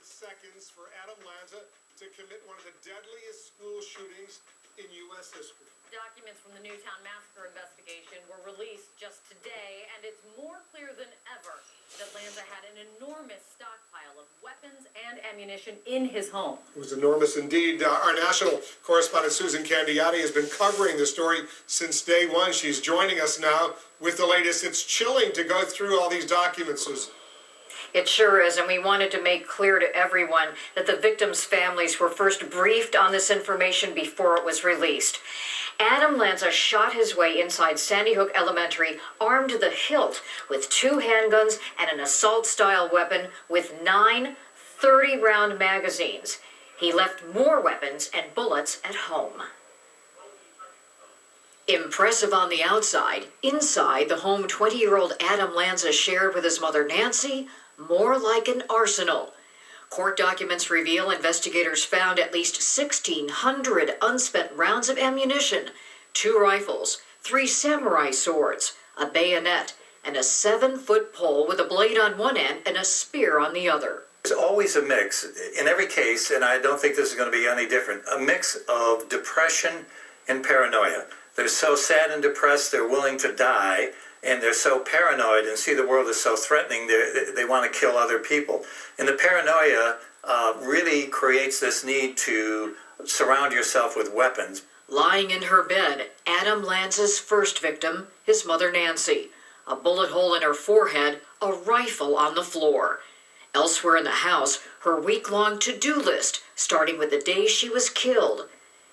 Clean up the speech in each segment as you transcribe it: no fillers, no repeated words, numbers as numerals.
seconds for Adam Lanza to commit one of the deadliest school shootings in U.S. history. Documents from the Newtown Massacre investigation were released just today, and it's more clear than ever that Lanza had an enormous stockpile of weapons and ammunition in his home. It was enormous indeed. Our national correspondent Susan Candiati has been covering the story since day one. She's joining us now with the latest. It's chilling to go through all these documents, Susan. It sure is, and we wanted to make clear to everyone that the victims' families were first briefed on this information before it was released. Adam Lanza shot his way inside Sandy Hook Elementary, armed to the hilt with 2 handguns and an assault-style weapon with 9 30-round magazines. He left more weapons and bullets at home. Impressive on the outside, inside the home 20-year-old Adam Lanza shared with his mother Nancy, more like an arsenal. Court documents reveal investigators found at least 1,600 unspent rounds of ammunition, 2 rifles, 3 samurai swords, a bayonet, and a 7-foot pole with a blade on one end and a spear on the other. There's always a mix in every case, and I don't think this is going to be any different, a mix of depression and paranoia. They're so sad and depressed they're willing to die, and they're so paranoid and see the world as so threatening they want to kill other people. And the paranoia really creates this need to surround yourself with weapons. Lying in her bed, Adam Lanza's first victim, his mother Nancy. A bullet hole in her forehead, a rifle on the floor. Elsewhere in the house, her week-long to-do list, starting with the day she was killed.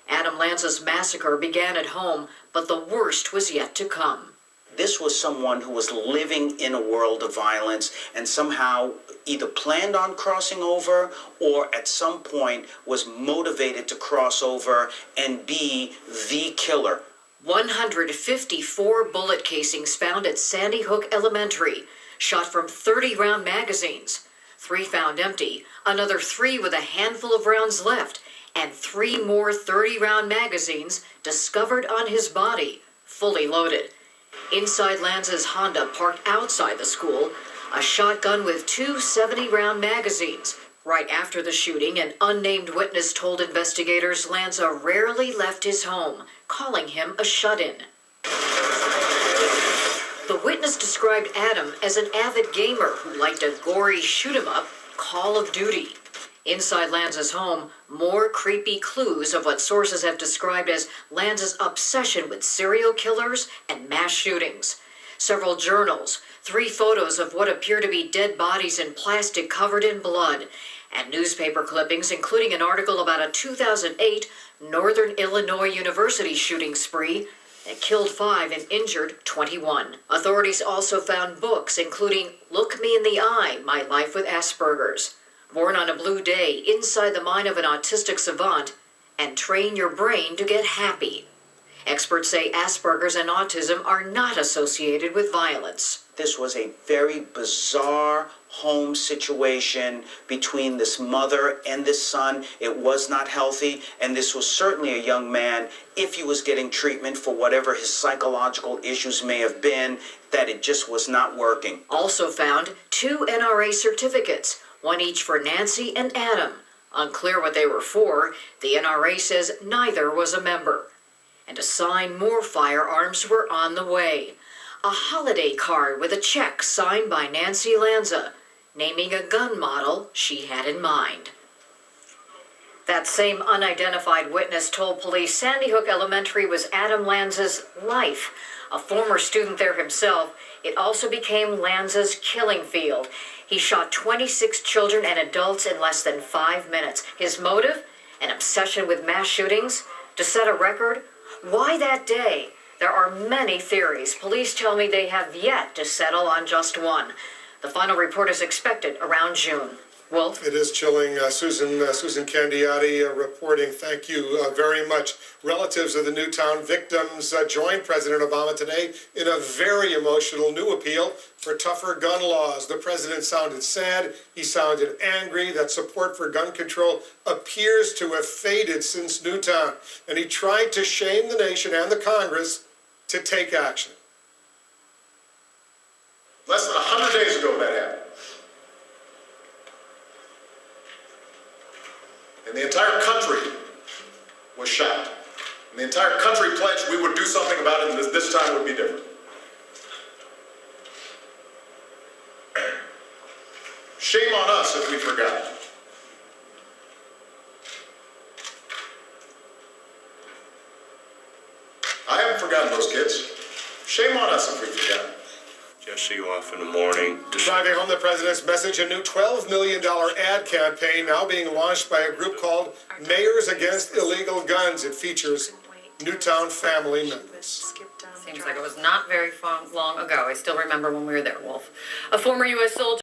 Adam Lanza's massacre began at home, but the worst was yet to come. This was someone who was living in a world of violence and somehow either planned on crossing over or at some point was motivated to cross over and be the killer. 154 bullet casings found at Sandy Hook Elementary, shot from 30-round magazines. 3 found empty, another 3 with a handful of rounds left, and 3 more 30-round magazines discovered on his body, fully loaded. Inside Lanza's Honda parked outside the school, a shotgun with 2 70-round magazines. Right after the shooting, an unnamed witness told investigators Lanza rarely left his home, calling him a shut-in. The witness described Adam as an avid gamer who liked a gory shoot-'em-up, Call of Duty. Inside Lanza's home, more creepy clues of what sources have described as Lanza's obsession with serial killers and mass shootings. Several journals, 3 photos of what appear to be dead bodies in plastic covered in blood, and newspaper clippings including an article about a 2008 Northern Illinois University shooting spree that killed 5 and injured 21. Authorities also found books including Look Me in the Eye, My Life with Asperger's, Born on a Blue Day, Inside the Mind of an Autistic Savant, and Train Your Brain to Get Happy. Experts say Asperger's and autism are not associated with violence. This was a very bizarre home situation between this mother and this son. It was not healthy, and this was certainly a young man, if he was getting treatment for whatever his psychological issues may have been, that it just was not working. Also found 2 NRA certificates, 1 each for Nancy and Adam. Unclear what they were for, the NRA says neither was a member. And a sign more firearms were on the way. A holiday card with a check signed by Nancy Lanza, naming a gun model she had in mind. That same unidentified witness told police Sandy Hook Elementary was Adam Lanza's life. A former student there himself, it also became Lanza's killing field. He shot 26 children and adults in less than 5 minutes. His motive? An obsession with mass shootings? To set a record? Why that day? There are many theories. Police tell me they have yet to settle on just one. The final report is expected around June. Wolf? It is chilling. Susan Candiati reporting. Thank you very much. Relatives of the Newtown victims joined President Obama today in a very emotional new appeal for tougher gun laws. The president sounded sad. He sounded angry that support for gun control appears to have faded since Newtown. And he tried to shame the nation and the Congress to take action. Less than 100 days ago that happened. and the entire country was shocked. And the entire country pledged we would do something about it, and this time would be different. Shame on us if we forgot. I haven't forgotten those kids. Shame on us if we forgot. Just see you off in the morning. Driving home the president's message, a new $12 million ad campaign now being launched by a group called Mayors Against Illegal Guns. It features Newtown family members. Seems like it was not very long ago. I still remember when we were there, Wolf. A former U.S. soldier